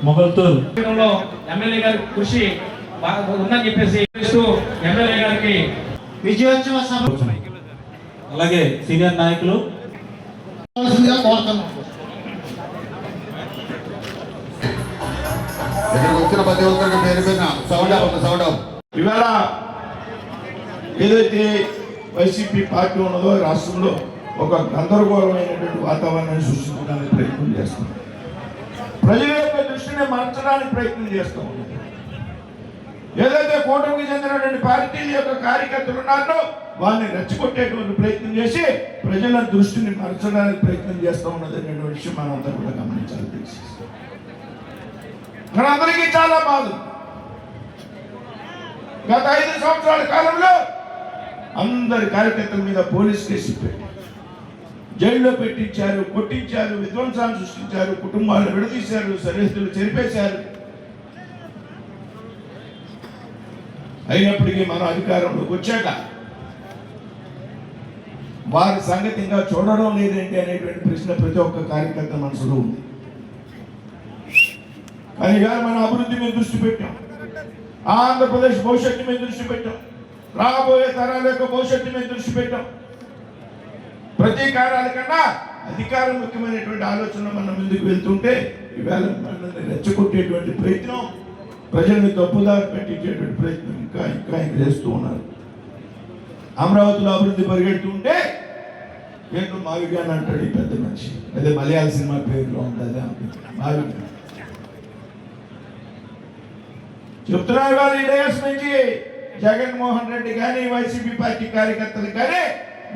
Mogalthur MLA గారి కృషి ఉందని చెప్పేసి ఎమ్మెల్యే గారికి విజయోత్సవ సభ అలాగే సీనియర్ నాయకులు వచ్చిన ప్రతి ఒక్కరికి పేరు పేరున సౌండ్ ఇవాళ ఏదైతే వైసీపీ పార్టీ ఉన్నదో రాష్ట్రంలో ఒక గందరగోళమైనటువంటి వాతావరణాన్ని సృష్టించడానికి ప్రయత్నం చేస్తాం. ప్రజల యొక్క దృష్టిని మార్చడానికి ప్రయత్నం చేస్తాం. ఏదైతే కూటమికి చెందినటువంటి పార్టీల యొక్క కార్యకర్తలు ఉన్నారో వాళ్ళని రెచ్చగొట్టేటువంటి ప్రయత్నం చేసి ప్రజల దృష్టిని మార్చడానికి ప్రయత్నం చేస్తూ ఉన్నదనేటువంటి విషయం మనంతా కూడా గమనించాలి. మనందరికీ చాలా బాధ. గత 5 సంవత్సరాల కాలంలో అందరి కార్యకర్తల మీద పోలీస్ కేసు పెట్టి జైల్లో పెట్టించారు, కొట్టించారు, విధ్వంసాలు సృష్టించారు, కుటుంబాలను విడదీశారు, సరిహద్దులు చెరిపేశారు. అయినప్పటికీ మన అధికారంలోకి వచ్చాక వారి సంగతి ఇంకా చూడడం లేదేంటి అనేటువంటి ప్రశ్న ప్రతి ఒక్క కార్యకర్త మనసులో ఉంది. కానీ ఇవాళ మన అభివృద్ధి మీద దృష్టి పెట్టాం, ఆంధ్రప్రదేశ్ భవిష్యత్తు మీద దృష్టి పెట్టాం, రాబోయే తరాల యొక్క భవిష్యత్తు మీద దృష్టి పెట్టాం. ప్రతీకారాల కన్నా అధికారం ముఖ్యమైనటువంటి ఆలోచన మనం ముందుకు వెళ్తుంటే ఇవాళ మనల్ని రెచ్చగొట్టేటువంటి ప్రయత్నం, ప్రజల్ని తప్పుదారి పెట్టించేటువంటి ప్రయత్నం ఇంకా చేస్తూ ఉన్నారు. అమరావతిలో అభివృద్ధి పరిగెడుతుంటే ఏంటో మావిగాన్ అంటాడు ఈ పెద్ద మనిషి. అదే మలయాళ సినిమా పేరులో ఉంటుంది మావిగాన్. చెప్తున్నారు వాళ్ళు ఈ డేస్ నుంచి జగన్మోహన్ రెడ్డి కానీ వైసీపీ పార్టీ కార్యకర్తలు కానీ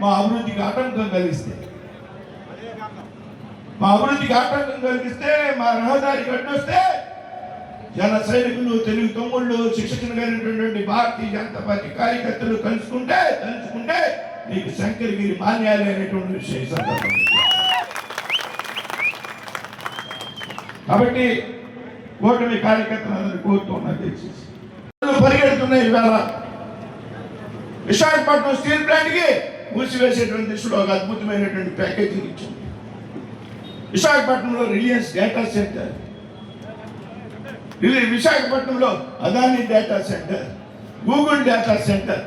మా అభివృద్ధికి ఆటంకం కలిగిస్తే, మా రహదారికి అడ్డొస్తే జన సైనికులు, తెలుగు తమ్ముళ్ళు, శిక్షకులు కలిగినటువంటి భారతీయ జనతా పార్టీ కార్యకర్తలు తలుచుకుంటే నీకు శంకరగిరి మాన్యాలు అనేటువంటి విషయం సందర్భం. కాబట్టి కూటమి కార్యకర్తలందరూ కోరుతున్నా తెలిసేసి పరిగెడుతున్నాయి. ఇవాళ విశాఖపట్నం స్టీల్ ప్లాంట్ కి మూసివేసేటువంటి దిశలో ఒక అద్భుతమైనటువంటి ప్యాకేజింగ్ ఇచ్చాం. విశాఖపట్నంలో రిలయన్స్ డేటా సెంటర్, విశాఖపట్నంలో Adani data centre, Google data centre,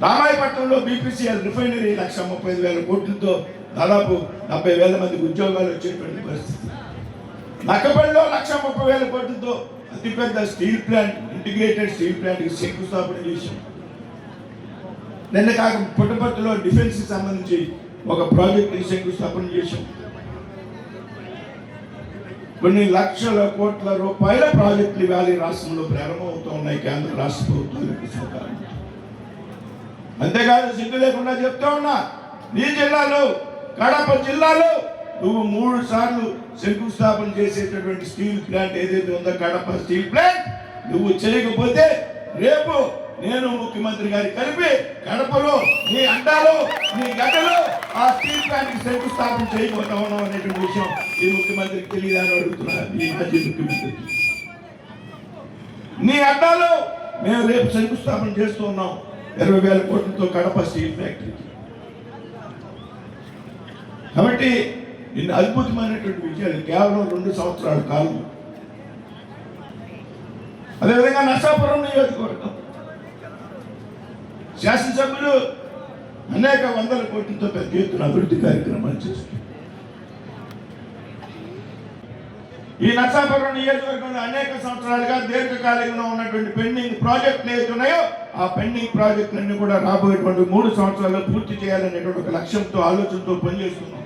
రామాయపట్నంలో బీపీసీఎల్ రిఫైనరీ 1,35,000 కోట్లతో దాదాపు 70,000 మందికి ఉద్యోగాలు వచ్చేటువంటి పరిస్థితి. నక్కపల్లిలో 1,30,000 కోట్లతో అతిపెద్ద స్టీల్ ప్లాంట్, ఇంటిగ్రేటెడ్ స్టీల్ ప్లాంట్కి శంకుస్థాపన చేశాం. నిన్న కాక పుట్టపర్తిలో డిఫెన్స్ కి సంబంధించి ఒక ప్రాజెక్ట్ శంకుస్థాపన చేశాం. కొన్ని లక్షల కోట్ల రూపాయల ప్రాజెక్టులు ఇవాళ రాష్ట్రంలో ప్రారంభమవుతూ ఉన్నాయి కేంద్ర రాష్ట్ర ప్రభుత్వాలకు సహకారం. అంతేకాదు సిగ్గు లేకుండా చెప్తా ఉన్నా, నీ జిల్లాలో కడప జిల్లాలో నువ్వు 3 సార్లు శంకుస్థాపన చేసేటటువంటి స్టీల్ ప్లాంట్ ఏదైతే ఉందో కడప స్టీల్ ప్లాంట్ నువ్వు చేయకపోతే రేపు నేను ముఖ్యమంత్రి గారి కలిపి కడపలో నీ అడ్డాలో నీ గడ్డలో ఆ స్టీల్ ప్లాంట్ కి శంకుస్థాపన చేయబోతా ఉన్నాం అనేటువంటి విషయం ఈ ముఖ్యమంత్రికి తెలియదని అడుగుతున్నారు. ఈ మాజీ ముఖ్యమంత్రి నీ అడ్డాలో మేము రేపు శంకుస్థాపన చేస్తూ ఉన్నాం 20,000 కోట్లతో కడప స్టీల్ ఫ్యాక్టరీ. కాబట్టి ఇన్ని అద్భుతమైనటువంటి విజయాలు కేవలం 2 సంవత్సరాల కాలం. అదేవిధంగా నర్సాపురం నియోజకవర్గం శాసనసభ్యులు అనేక 100 కోట్లతో పెద్ద ఎత్తున అభివృద్ధి కార్యక్రమాలు చేస్తారు. ఈ నర్సాపురం నియోజకవర్గంలో అనేక సంవత్సరాలుగా దీర్ఘకాలికంగా ఉన్నటువంటి పెండింగ్ ప్రాజెక్టులు ఏతున్నాయో ఆ పెండింగ్ ప్రాజెక్టులన్నీ కూడా రాబోయేటువంటి 3 సంవత్సరాల్లో పూర్తి చేయాలనేటువంటి ఒక లక్ష్యంతో, ఆలోచనతో పనిచేస్తున్నాం.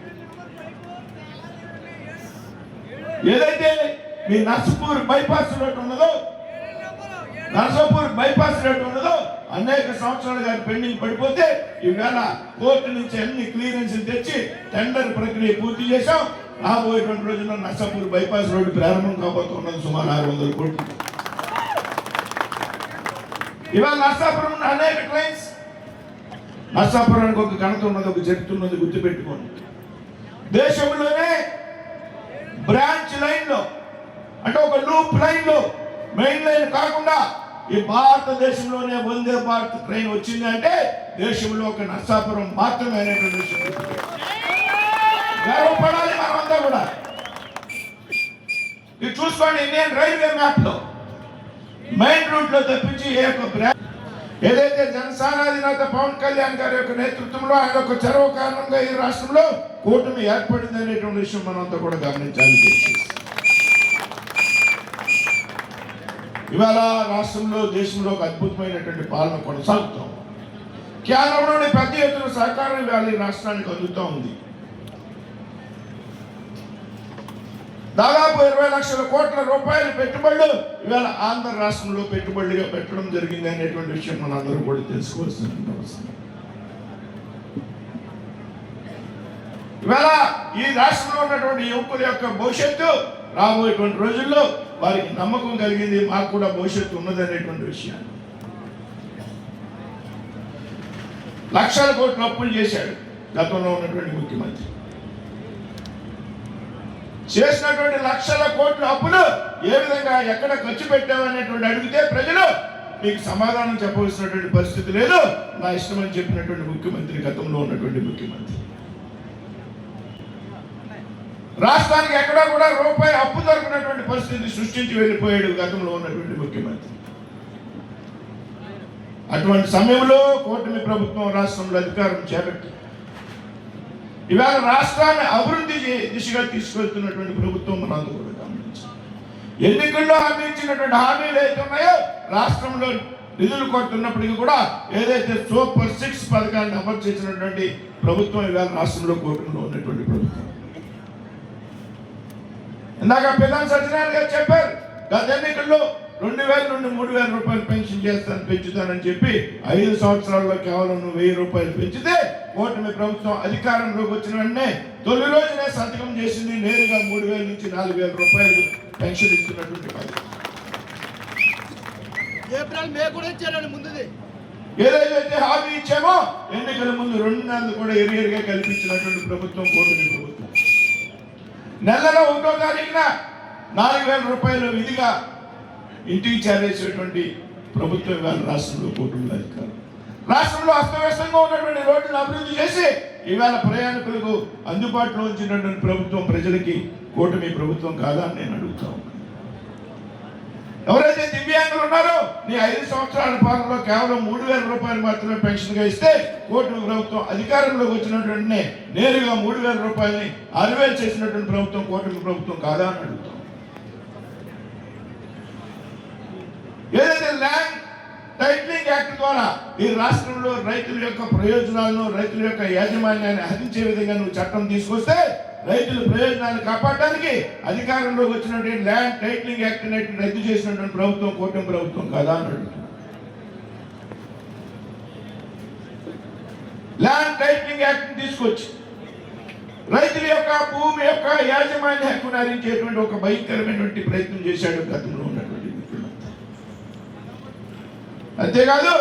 ఏదైతే మీ నర్సాపూర్ బైపాస్ రోడ్ ఉన్నదో అనేక సంవత్సరాలుగా పెండింగ్ పడిపోతే ఈవేళ కోర్టు నుంచి అన్ని క్లియరెన్స్లు తెచ్చి టెండర్ ప్రక్రియ పూర్తి చేశాం. రాబోయేటువంటి రోజుల్లో నర్సాపూర్ బైపాస్ రోడ్డు ప్రారంభం కాబోతున్నది సుమారు 600 కోట్లు. ఇవాళ నర్సాపురం అనేక ట్రైన్స్, నర్సాపురానికి ఒక ఘనత ఉన్నది, ఒక చరిత్ర ఉన్నది, గుర్తుపెట్టుకోండి. దేశంలోనే బ్రాంచ్ లైన్ లో అంటే ఒక లూప్ లైన్ లో మెయిన్ లైన్ కాకుండా ఈ భారతదేశంలోనే వందే భారత్ ట్రైన్ వచ్చింది అంటే దేశంలో ఒక నర్సాపురం మాత్రమే అనేటువంటి విషయం గర్వపడాలి మనమంతా కూడా. ఇది చూసుకోండి, ఇండియన్ రైల్వే మ్యాప్లో మెయిన్ రూట్లో తప్పించి ఏ ఒక్క ఏదైతే జనసేనాధినేత పవన్ కళ్యాణ్ గారి యొక్క నేతృత్వంలో ఆయన యొక్క చొరవ కారణంగా ఈ రాష్ట్రంలో కూటమి ఏర్పడింది అనేటువంటి విషయం మనంతా కూడా గమనించాలి. ఇవాళ రాష్ట్రంలో దేశంలో ఒక అద్భుతమైనటువంటి పాలన కొనసాగుతాం. కేంద్రంలోని పెద్ద ఎత్తున సహకారం ఇవాళ ఈ రాష్ట్రానికి అందుతూ ఉంది. దాదాపు 20 లక్షల కోట్ల రూపాయల పెట్టుబడులు ఇవాళ ఆంధ్ర రాష్ట్రంలో పెట్టుబడులుగా పెట్టడం జరిగింది అనేటువంటి విషయం మనందరూ కూడా తెలుసుకోవాల్సిన అవసరం. ఇవాళ ఈ రాష్ట్రంలో ఉన్నటువంటి యువకుల యొక్క భవిష్యత్తు రాబోయేటువంటి రోజుల్లో వారికి నమ్మకం కలిగింది, మాకు కూడా భవిష్యత్తు ఉన్నది అనేటువంటి విషయాన్ని. లక్షల కోట్ల అప్పులు చేశాడు గతంలో ఉన్నటువంటి ముఖ్యమంత్రి. చేసినటువంటి లక్షల కోట్ల అప్పులు ఏ విధంగా ఎక్కడ ఖర్చు పెట్టామనేటువంటి అడిగితే ప్రజలు మీకు సమాధానం చెప్పవలసినటువంటి పరిస్థితి లేదు, నా ఇష్టమని చెప్పినటువంటి ముఖ్యమంత్రి గతంలో ఉన్నటువంటి ముఖ్యమంత్రి. రాష్ట్రానికి ఎక్కడా కూడా రూపాయి అప్పు దొరికినటువంటి పరిస్థితి సృష్టించి వెళ్ళిపోయాడు గతంలో ఉన్నటువంటి ముఖ్యమంత్రి. అటువంటి సమయంలో కూటమి ప్రభుత్వం రాష్ట్రంలో అధికారం చేపట్టి ఇవాళ రాష్ట్రాన్ని అభివృద్ధి దిశగా తీసుకెళ్తున్నటువంటి ప్రభుత్వం మనందరూ కూడా గమనించాలి. ఎన్నికల్లో హామీ ఇచ్చినటువంటి హామీలు ఏదైతే ఉన్నాయో రాష్ట్రంలో నిధులు కొడుతున్నప్పటికీ కూడా ఏదైతే సూపర్ 6 పథకాన్ని అమలు చేసినటువంటి ప్రభుత్వం ఇవాళ రాష్ట్రంలో కూటమిలో ఉన్నటువంటి ప్రభుత్వం. ఇందాక ప్రధాని సత్యనారాయణ గారు చెప్పారు, గత ఎన్నికల్లో 2000 నుండి 3000 రూపాయలు పెన్షన్ పెంచుతానని చెప్పి 5 సంవత్సరాల్లో కేవలం 1000 రూపాయలు పెంచితే కూటమి ప్రభుత్వం అధికారంలోకి వచ్చిన వెంటనే తొలి రోజునే సంతకం చేసింది, నేరుగా 3000 నుంచి 4000 రూపాయలు పెన్షన్ ఇస్తున్నటువంటి పథకం. ఏప్రిల్ మే కూడా ఇచ్చారండి ముందుది. ఏదైతే హామీ ఇచ్చామో ఎన్నికల ముందు 2 నెలలు కూడా ఎరియర్గా కల్పించినటువంటి ప్రభుత్వం కూటమి ప్రభుత్వం. నెలలో 1వ తారీఖున 4000 రూపాయలు విధిగా ఇంటికి చేరేసేటువంటి ప్రభుత్వం ఇవాళ రాష్ట్రంలో కూటమి అధికారం. రాష్ట్రంలో అస్తవ్యస్తంగా ఉన్నటువంటి రోడ్డును అభివృద్ధి చేసి ఇవాళ ప్రయాణికులకు అందుబాటులో ఉంచినటువంటి ప్రభుత్వం ప్రజలకి కూటమి ప్రభుత్వం కాదా అని నేను అడుగుతా ఉన్నాను. ఎవరైతే దివ్యాంగులు ఉన్నారో నీ 5 సంవత్సరాల పాలనలో కేవలం 3000 రూపాయలు మాత్రమే పెన్షన్గా ఇస్తే కూటమి ప్రభుత్వం అధికారంలోకి వచ్చినటువంటి నేరుగా 3000 రూపాయలని 6000 చేసినటువంటి ప్రభుత్వం కూటమి ప్రభుత్వం కాదా అని అడుగుతాం. ఏదైతే ల్యాండ్ టైటిలింగ్ యాక్ట్ ద్వారా ఈ రాష్ట్రంలో రైతుల యొక్క ప్రయోజనాలను రైతుల యొక్క యాజమాన్యాన్ని హరించే విధంగా నువ్వు చట్టం తీసుకొస్తే రైతుల ప్రయోజనాలను కాపాడడానికి అధికారంలోకి వచ్చినటువంటి ల్యాండ్ టైటిలింగ్ యాక్ట్ రద్దు చేసినటువంటి ప్రభుత్వం కూటమి ప్రభుత్వం కాదా అని అడుగుతున్నాను. ల్యాండ్ టైటిలింగ్ యాక్ట్ తీసుకొచ్చి రైతుల యొక్క భూమి యొక్క యాజమాన్య హక్కును హరించేటువంటి ఒక భయంకరమైనటువంటి ప్రయత్నం చేశాడు గతంలో ఉన్నటువంటి. అంతేకాదు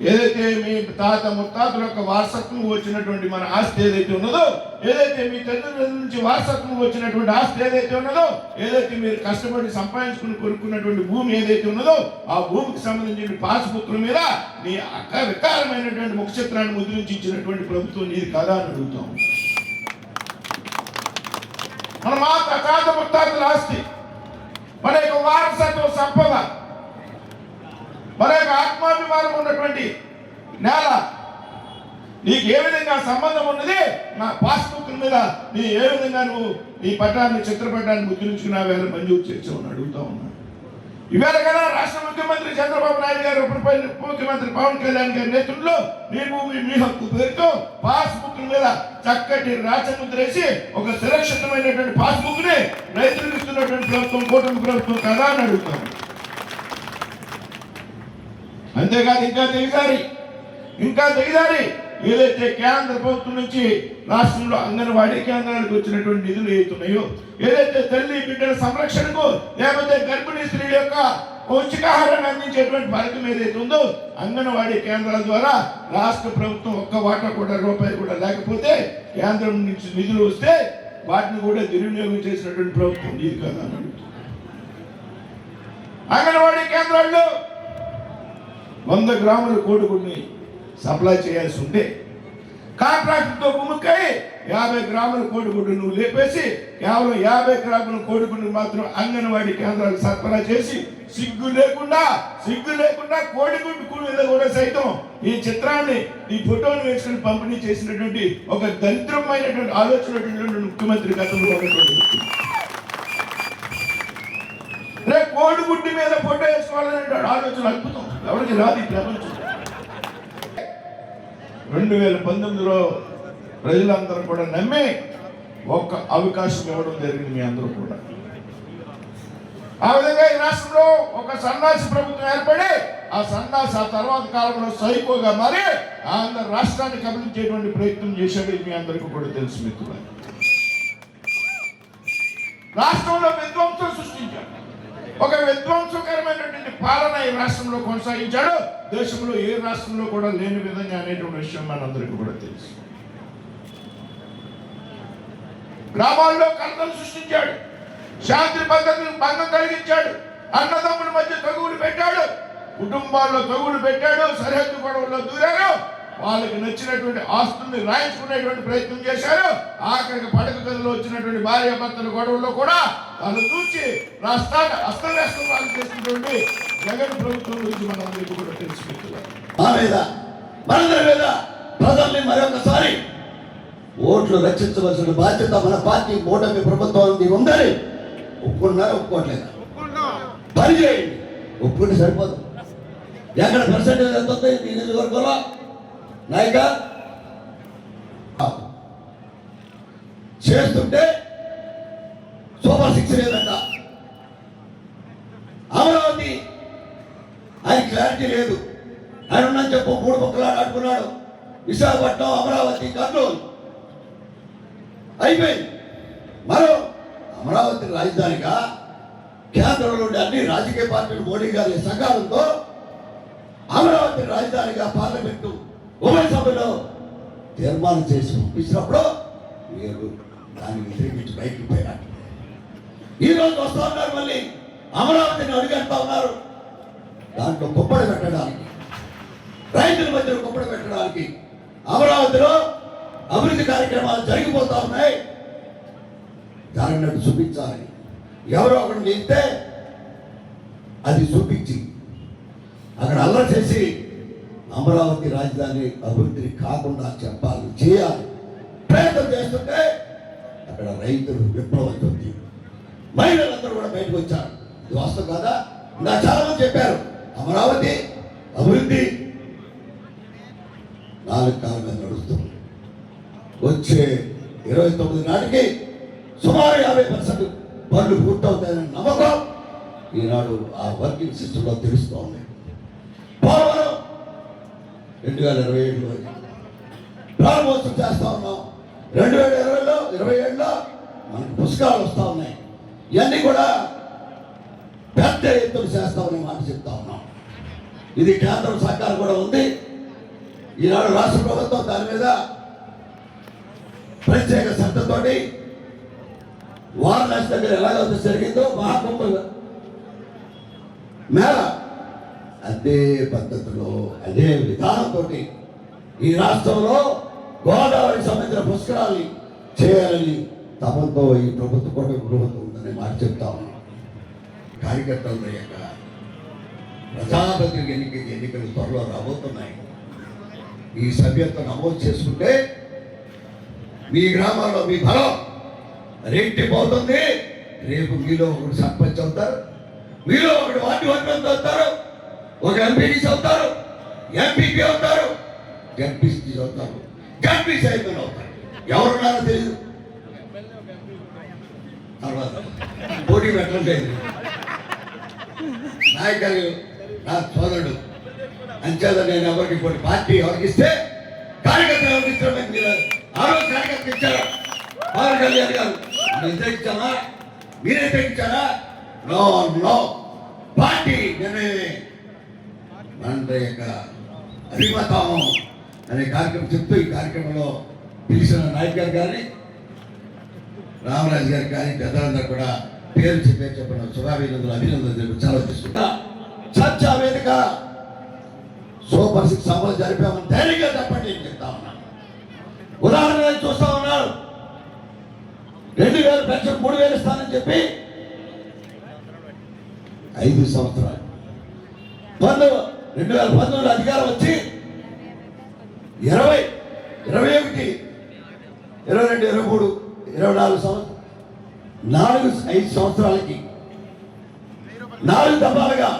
ఏదైతే మీ తాత ముత్తాతల యొక్క వారసత్వం వచ్చినటువంటి మన ఆస్తి ఏదైతే ఉన్నదో, ఏదైతే మీ తల్లిదండ్రుల నుంచి వారసత్వం వచ్చినటువంటి ఆస్తి ఏదైతే ఉన్నదో, ఏదైతే మీరు కష్టపడి సంపాదించుకుని కొనుక్కున్నటువంటి భూమి ఏదైతే ఉన్నదో ఆ భూమికి సంబంధించిన పాస్బుక్ల మీద నీ వికారమైనటువంటి ముఖచిత్రాన్ని ముద్రించి ఇచ్చినటువంటి ప్రభుత్వం నీది కాదా అని అడుగుతాం. మన మా తాత ముత్తాతల ఆస్తి, మన యొక్క వారసత్వ సంపద, మన యొక్క ఆత్మాభిమానం ఉన్నటువంటి నేల నీకు ఏ విధంగా సంబంధం ఉన్నది? నా పాస్బుక్ మీద నీ ఏ విధంగా నువ్వు నీ పట్టాన్ని చిత్రపటాన్ని ముద్రించుకున్న వేళ మంజూరు చేసావని అడుగుతా ఉన్నాను. ఇవాళ కదా రాష్ట్ర ముఖ్యమంత్రి చంద్రబాబు నాయుడు గారు, ఉప ముఖ్యమంత్రి పవన్ కళ్యాణ్ గారి నేతృత్వంలో మీ భూమి మీ హక్కు పేరుతో పాస్బుక్ మీద చక్కటి రాచముద్రేసి ఒక సురక్షితమైనటువంటి పాస్బుక్ ని రైతులకు ఇస్తున్నటువంటి ప్రభుత్వం కూటమి ప్రభుత్వం కదా అని అడుగుతాను. అంతేకాదు ఇంకా దిగజారి ఏదైతే కేంద్ర ప్రభుత్వం నుంచి రాష్ట్రంలో అంగన్వాడీ కేంద్రాలకు వచ్చినటువంటి నిధులు ఏతున్నాయో, ఏదైతే తల్లి బిడ్డల సంరక్షణకు లేకపోతే గర్భిణీ స్త్రీల యొక్క పౌష్టికాహారాన్ని అందించేటువంటి పథకం ఏదైతే ఉందో అంగన్వాడీ కేంద్రాల ద్వారా రాష్ట్ర ప్రభుత్వం ఒక్క వాటా కూడా రూపాయి కూడా లేకపోతే కేంద్రం నుంచి నిధులు వస్తే వాటిని కూడా దుర్వినియోగం చేసినటువంటి ప్రభుత్వం ఇది కదా అని అడుగుతుంది. అంగన్వాడీ కేంద్రాల్లో 100 గ్రాముల కోడిగుడ్ని సప్లై చేయాల్సి ఉంటే కాంట్రాక్టుతో కుమ్ముక్కై 50 గ్రాముల కోడిగుడ్డు నువ్వు లేపేసి కేవలం 50 గ్రాముల కోడిగుడ్డు మాత్రం అంగన్వాడీ కేంద్రాలకు సరఫరా చేసి సిగ్గు లేకుండా కోడిగుడ్డు మీద కూడా సైతం ఈ చిత్రాన్ని ఈ ఫోటోను వేసుకుని పంపిణీ చేసినటువంటి ఒక దరిద్రమైనటువంటి ఆలోచన ముఖ్యమంత్రి గతంలో ఉన్నటువంటి కోడిగుడ్డు మీద ఫోటో వేసుకోవాలనే ఆలోచన అద్భుతం, ఎవరికి రాదు ఈ ప్రపంచం. 2019లో ప్రజలందరూ కూడా నమ్మి ఒక్క అవకాశం ఇవ్వడం జరిగింది మీ అందరూ కూడా. ఆ విధంగా ఈ రాష్ట్రంలో ఒక సన్నాసి ప్రభుత్వం ఏర్పడి ఆ సన్నాసి ఆ తర్వాత కాలంలో సైకోగా మారి ఆంధ్ర రాష్ట్రాన్ని కబలించేటువంటి ప్రయత్నం చేశాడు. మీ అందరికీ కూడా తెలుసు మిత్రులు. రాష్ట్రంలో విధ్వంసం సృష్టించాడు, ఒక విధ్వంసకరమైనటువంటి పాలన ఈ రాష్ట్రంలో కొనసాగించాడు. దేశంలో ఏ రాష్ట్రంలో కూడా లేని విధంగా అనేటువంటి విషయం మనందరికీ కూడా తెలుసు. గ్రామాల్లో కలతలు సృష్టించాడు, శాంతి భద్రతలకు భంగం కలిగించాడు, అన్నదమ్ముల మధ్య తగువులు పెట్టాడు, కుటుంబాల్లో తగువులు పెట్టాడు, సరిహద్దు గొడవల్లో దూరారు, వాళ్ళకి నచ్చినటువంటి ఆస్తుల్ని రాయించుకునేటువంటి ప్రయత్నం చేశారు. ఆఖరికి పడక గదిలో వచ్చినటువంటి భార్యాభర్తల గొడవల్లో కూడా వాళ్ళు చూసి రాష్ట్రాన్ని అస్తవ్యస్తం వాళ్ళు చేసినటువంటి జగన్ ప్రభుత్వం గురించి మనం అందరికీ కూడా తెలుసుకుంటున్నాం. మనందరి మీద ప్రజల్ని మరొకసారి ఓట్లు రక్షించవలసిన బాధ్యత మన పార్టీ కూటమి ప్రభుత్వం ఉందని ఒప్పుకున్నారా? ఒప్పుకోవట్లేదు. పని చేయండి, ఒప్పుకుంటే సరిపోదు. ఎక్కడ పర్సెంటేజ్ ఎంత ఉంది ఈ నియోజకవర్గంలో? నాయక చేస్తుంటే సూపర్ 6 లేదంట. అమరావతి ఆయన క్లారిటీ లేదు. ఆయన ఉన్నని చెప్పు 3 ముక్కలాడు ఆడుకున్నాడు. విశాఖపట్నం, అమరావతి, కర్నూలు అయిపోయింది. మరో అమరావతి రాజధానిగా కేంద్రంలో అన్ని రాజకీయ పార్టీలు మోడీ గారి సహకారంతో అమరావతి రాజధానిగా పార్లమెంటు ఉభయ సభలో తీర్మానం చేసి పంపించినప్పుడు మీరు దాన్ని వ్యతిరేకించి బయటకు పోయారు. ఈరోజు వస్తూ ఉన్నారు, మళ్ళీ అమరావతిని అడుగెడతా ఉన్నారు. దాంట్లో కుప్పడి పెట్టడానికి, రైతుల మధ్యలో కుప్పడి పెట్టడానికి అమరావతిలో అభివృద్ధి కార్యక్రమాలు జరిగిపోతా ఉన్నాయి. జరిగినట్టు చూపించాలి. ఎవరో ఒకటి చేస్తే అది చూపించి అక్కడ అల్లరి చేసి అమరావతి రాజధాని అభివృద్ధిని కాకుండా చెప్పాలి, చేయాలి ప్రయత్నం చేస్తుంటే అక్కడ రైతులు విప్లవం చెంది మహిళలందరూ కూడా బయటకు వచ్చారు. ఇది వాస్తవం కాదా? నా చాలా మంది చెప్పారు అమరావతి అభివృద్ధి 4 కాలం మీద నడుస్తుంది. వచ్చే 29 నాటికి సుమారు 50% పనులు పూర్తవుతాయని నమ్మకం ఈనాడు ఆ వర్కింగ్ సిస్టంలో తెలుస్తూ ఉంది. పోలవరం 2027లో ప్రారంభోత్సవం చేస్తా ఉన్నాం. 2020లో 27లో మనకు పుస్తకాలు వస్తూ ఉన్నాయి. ఇవన్నీ కూడా పెద్ద ఎత్తున చేస్తామని మాట చెప్తా ఉన్నాం. ఇది కేంద్రం సహకారం కూడా ఉంది. ఈనాడు రాష్ట్ర ప్రభుత్వం దాని మీద ప్రత్యేక శ్రద్ధతోటి వారణాసి దగ్గర ఎలాగైతే జరిగిందో మహాకుంభ మేళ అదే పద్ధతిలో అదే విధానంతో ఈ రాష్ట్రంలో గోదావరి సంబంధించిన పుష్కరాల్ని చేయాలని తపంతో ఈ ప్రభుత్వం ఉందని మాట చెప్తా ఉన్నాం. కార్యకర్తల యొక్క ప్రజాప్రతినిధి ఎన్నికలు త్వరలో రాబోతున్నాయి. ఈ సభ్యత్వం నమోదు చేసుకుంటే మీ గ్రామాల్లో మీ బలం రెట్టిపోతుంది. రేపు మీలో ఒకరు సర్పంచ్ అవుతారు, మీలో ఒకరు వార్డు మెంబర్ అవుతారు, ఒక ఎంపీడీసీ అవుతారు, ఎంపీపీ అవుతారు, ఎంపీసీ అవుతారు, ఎంపీ చైర్మన్ అవుతారు. ఎవరున్నారో తెలియదు. తర్వాత పోటీ పెట్టలేదు. నాయకులు నా సోదరుడు అంచేత నేను ఎవరికి పోటీ పార్టీ ఎవరికి ఇస్తే కార్యకర్తలు ఎవరికి ఇస్తామని మీరు ఆ రోజు కార్యకర్తలు ఇచ్చారు. పవన్ కళ్యాణ్ గారు వ్యతిరేకించారా? మీరే వ్యతిరేకించారా? నో నో, పార్టీ నిర్ణయమే మన యొక్క అభిమతం అనే కార్యక్రమం చెప్తూ ఈ కార్యక్రమంలో పిలిచిన నాయకులు కానీ రామరాజు గారికి కానీ పెద్దలందరూ కూడా పేరు చెప్పిన శుభాభినందనలు అభినందనలు చాలా తీసుకుంటా. చర్చా వేదిక సూపర్ 6 సభలు జరిపామని ధైర్యంగా చెప్పండి. నేను చెప్తా ఉన్నాను. ఉదాహరణ నేను చూస్తా ఉన్నాను. 2000 పెన్షన్ 3000 ఇస్తానని చెప్పి 5 సంవత్సరాలు 2019 అధికారం వచ్చి 20, 21, 22, 23, 24 సంవత్సరాలు 5 సంవత్సరాలకి 4 దఫాలుగా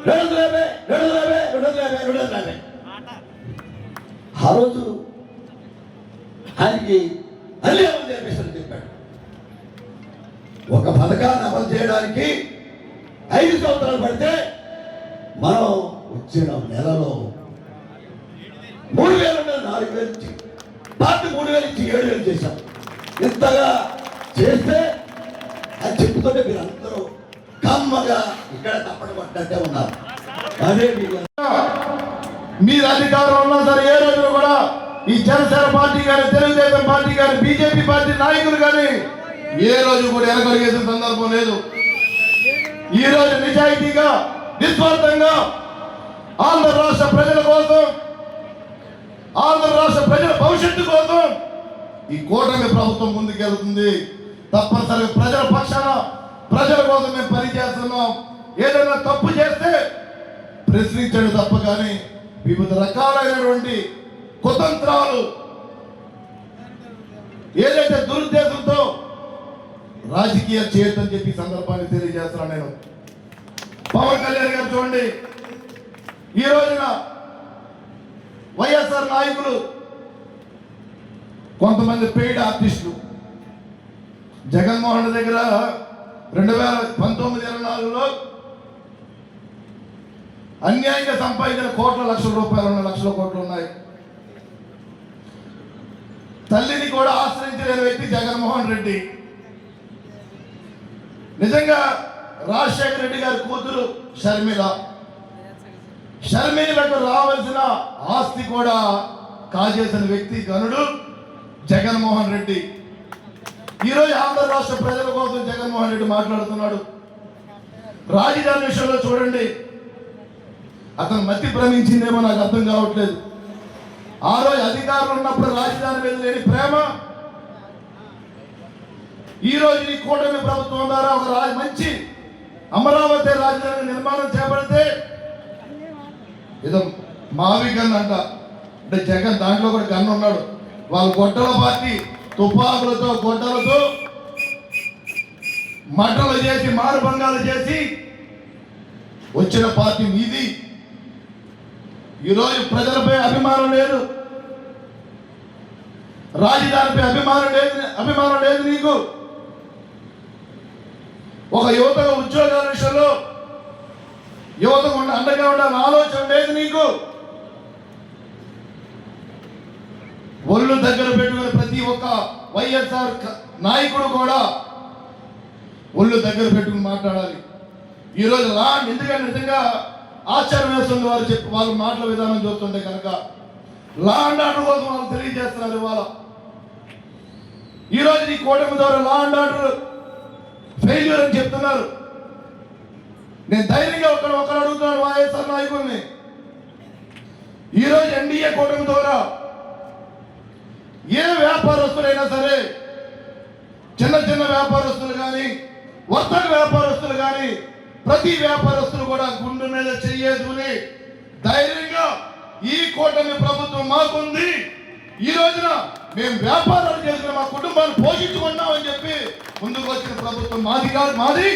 250. ఆ రోజు ఆయనకి అల్లి అమలు చేపిస్తానని చెప్పాడు. ఒక పథకాన్ని అమలు చేయడానికి 5 సంవత్సరాలు పడితే మనం వచ్చిన నెలలో 3000 ఉన్నది 4000 ఇచ్చి పార్టీ 3000 ఇచ్చి 7000 చేశాం. ఇంతగా చేస్తే అది చెప్పుతుంటే మీరు అందరూ కమ్మగా ఇక్కడ తప్పడం పడ్డట్టే ఉన్నారు. అదే మీరు అధికారంలో ఉన్నా సరే ఏ రోజున కూడా ఈ జనసేన పార్టీ కానీ, తెలుగుదేశం పార్టీ కానీ, బీజేపీ పార్టీ నాయకులు కానీ ఏ రోజు కూడా వెనకడిగేసిన సందర్భం లేదు. ఈ రోజు నిజాయితీగా, నిస్వార్థంగా ఆంధ్ర రాష్ట్ర ప్రజల కోసం, ఆంధ్ర రాష్ట్ర ప్రజల భవిష్యత్తు కోసం ఈ కూటమి ప్రభుత్వం ముందుకెళ్తుంది. తప్పనిసరిగా ప్రజల పక్షాన, ప్రజల కోసం మేము పనిచేస్తున్నాం. ఏదైనా తప్పు చేస్తే ప్రశ్నించండి తప్ప కానీ వివిధ రకాలైనటువంటి కుతంత్రాలు ఏదైతే దురుద్దేశంతో రాజకీయ చేయొద్దని చెప్పి సందర్భాన్ని తెలియజేస్తున్నాను. నేను పవన్ కళ్యాణ్ గారు చూడండి, ఈ రోజున వైఎస్ఆర్ నాయకులు కొంతమంది పెయిడ్ ఆర్టిస్టులు జగన్మోహన్ దగ్గర 2019-24లో అన్యాయంగా సంపాదించిన లక్షల రూపాయలు, లక్షల కోట్లు ఉన్నాయి. తల్లిని కూడా ఆశ్రయించలేని వ్యక్తి జగన్మోహన్ రెడ్డి. నిజంగా రాజశేఖర రెడ్డి గారి కూతురు షర్మిలకు రావాల్సిన ఆస్తి కూడా కాజేసిన వ్యక్తి గనుడు జగన్మోహన్ రెడ్డి. ఈరోజు ఆంధ్ర రాష్ట్ర ప్రజల కోసం జగన్మోహన్ రెడ్డి మాట్లాడుతున్నాడు. రాజధాని విషయంలో చూడండి, అతను మతి భ్రమించిందేమో నాకు అర్థం కావట్లేదు. ఆ రోజు అధికారులు ఉన్నప్పుడు రాజధాని మీద లేని ప్రేమ ఈ రోజు ఈ కూటమి ప్రభుత్వం ద్వారా ఒక మంచి అమరావతి రాజధాని నిర్మాణం చేపడితే ఏదో మావి గన్ అంటే జగన్ దాంట్లో కూడా గన్ ఉన్నాడు. వాళ్ళు గొడ్డల పార్టీ తుపాకులతో, గొడ్డలతో మటలు చేసి, మారుభంగాలు చేసి వచ్చిన పార్టీ మీది. ఈరోజు ప్రజలపై అభిమానం లేదు, రాజధానిపై అభిమానం లేదు నీకు. ఒక యువతకు ఉద్యోగాల విషయంలో యువతకు అండగా ఉండాలని ఆలోచన లేదు నీకు. ఒళ్ళు దగ్గర పెట్టుకుని ప్రతి ఒక్క వైఎస్ఆర్ నాయకుడు కూడా ఒళ్ళు దగ్గర పెట్టుకుని మాట్లాడాలి. ఈరోజు ఎందుకంటే నిజంగా ఆశ్చర్యం వేస్తుంది వాళ్ళు మాటల విధానం చూస్తుంటే కనుక. లా అండ్ ఆర్డర్ కోసం వాళ్ళు తెలియజేస్తున్నారు. ఇవాళ ఈరోజు ఈ కూటమి ద్వారా లా అండ్ ఆర్డర్ ఫెయిల్యూర్ అని చెప్తున్నారు. నేను ధైర్యంగా ఒకరు అడుగుతున్నాను వైఎస్ఆర్ నాయకుల్ని. ఈరోజు ఎన్డీఏ కూటమి ద్వారా ఏ వ్యాపారస్తులైనా సరే, చిన్న చిన్న వ్యాపారస్తులు కానీ, వర్తక వ్యాపారస్తులు కానీ, ప్రతి వ్యాపారస్తులు కూడా గుండె మీద చెయ్యేసుకుని ధైర్యంగా ఈ కూటమి ప్రభుత్వం మాకుంది, ఈ రోజున మేము వ్యాపారాలు చేసుకుని మా కుటుంబాన్ని పోషించుకున్నామని చెప్పి ముందుకు వచ్చిన ప్రభుత్వం మాది కాదు, మాది.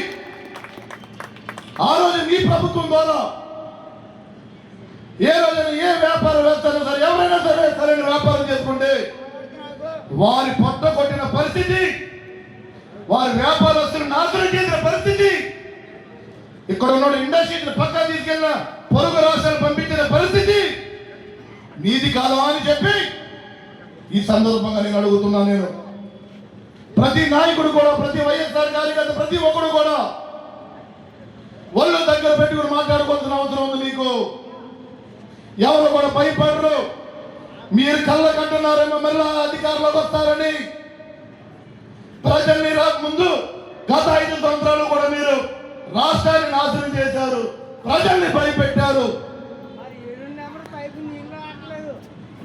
ఆ రోజు మీ ప్రభుత్వం ద్వారా ఏ రోజున ఏ వ్యాపారం వేస్తారో సరే, ఎవరైనా సరే సరైన వ్యాపారం చేసుకుంటే వారి పొట్ట కొట్టిన పరిస్థితి, వారి వ్యాపారస్తులు నాశనం చేసిన పరిస్థితి, ఇక్కడ ఉన్న ఇండస్ట్రీని పక్కా తీసుకెళ్ళిన పొరుగు రాష్ట్రాలు పంపించిన పరిస్థితి నీది కాదా అని చెప్పి ఈ సందర్భంగా నేను అడుగుతున్నాను. నేను ప్రతి నాయకుడు కూడా, ప్రతి వైఎస్ఆర్ కార్యకర్త, ప్రతి ఒక్కడు కూడా ఒళ్ళు దగ్గర పెట్టుకుని మాట్లాడుకోవాల్సిన అవసరం ఉంది మీకు. ఎవరు కూడా భయపడరు. మీరు కళ్ళ కంటున్నారేమో మళ్ళా అధికారంలోకి వస్తారని. ప్రజల్ని రాకముందు గత 5 సంవత్సరాలు కూడా మీరు రాష్ట్రాన్ని నాశనం చేశారు, ప్రజల్ని భయపెట్టారు.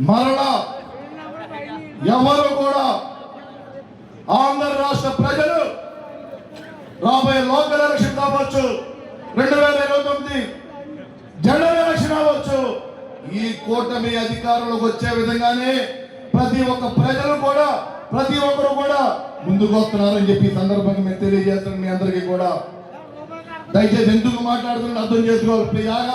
మరలా ఎవరు కూడా ఆంధ్ర రాష్ట్ర ప్రజలు రాబోయే లోకల్ ఎలక్షన్ కావచ్చు, 2029 జనరల్ ఎలక్షన్ అవ్వచ్చు, ఈ కూటమి అధికారంలోకి వచ్చే విధంగానే ప్రతి ఒక్క ప్రజలు కూడా ప్రతి ఒక్కరు కూడా ముందుకు వస్తున్నారని చెప్పి ఈ సందర్భంగా మేము తెలియజేస్తున్నాం. మీ అందరికీ కూడా దయచేసి ఎందుకు మాట్లాడుతున్నా అర్థం చేసుకోవాలి.